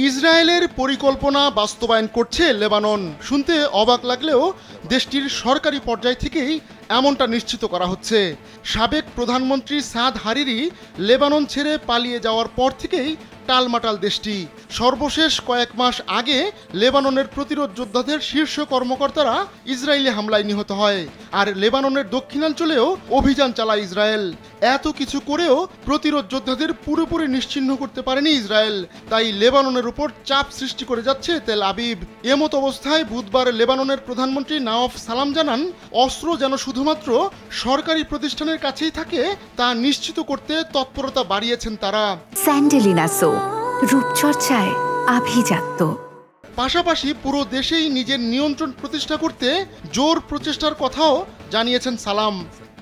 ইসরায়েলের পরিকল্পনা বাস্তবায়ন করছে লেবানন। শুনতে অবাক লাগলেও দেশটির সরকারি পর্যায় থেকেই এমনটা নিশ্চিত করা হচ্ছে। সাবেক প্রধানমন্ত্রী সাদ হারিরি লেবানন ছেড়ে পালিয়ে যাওয়ার পর থেকেই টালমাটাল দেশটি। সর্বশেষ কয়েক মাস আগে লেবাননের প্রতিরোধ যোদ্ধাদের শীর্ষ কর্মকর্তারা ইসরায়েলি হামলায় নিহত হয়, আর লেবাননের দক্ষিণাঞ্চলেও অভিযান চালায় ইসরায়েল। এত কিছু করেও প্রতিরোধ যোদ্ধাদের পুরোপুরি নিশ্চিহ্ন করতে পারেনি ইসরায়েল, তাই লেবাননের উপর চাপ সৃষ্টি করে যাচ্ছে তেল আবিব। এমত অবস্থায় বুধবার লেবাননের প্রধানমন্ত্রী নাওয়াফ সালাম জানান, অস্ত্র যেন শুধুমাত্র সরকারি প্রতিষ্ঠানের কাছেই থাকে তা নিশ্চিত করতে তৎপরতা বাড়িয়েছেন তারা। স্যান্ডেলিনা সো, রূপচর্চায় আভিজাত্য। পাশাপাশি পুরো দেশেই নিজের নিয়ন্ত্রণ প্রতিষ্ঠা করতে জোর প্রচেষ্টার কথাও জানিয়েছেন সালাম।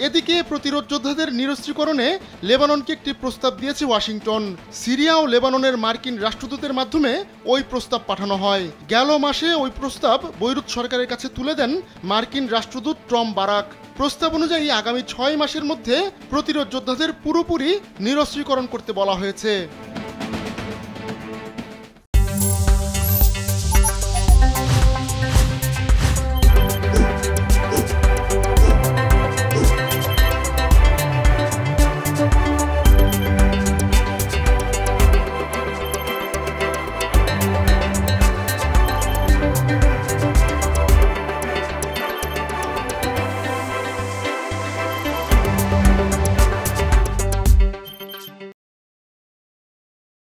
এদিকে প্রতিরোধ যোদ্ধাদের নিরস্ত্রীকরণে লেবাননকে একটি প্রস্তাব দিয়েছে ওয়াশিংটন। সিরিয়া ও লেবাননের মার্কিন রাষ্ট্রদূতের মাধ্যমে ওই প্রস্তাব পাঠানো হয়। গেল মাসে ওই প্রস্তাব বৈরুত সরকারের কাছে তুলে দেন মার্কিন রাষ্ট্রদূত টম বারাক। প্রস্তাব অনুযায়ী আগামী 6 মাসের মধ্যে প্রতিরোধ যোদ্ধাদের পুরোপুরি নিরস্ত্রীকরণ করতে বলা হয়েছে।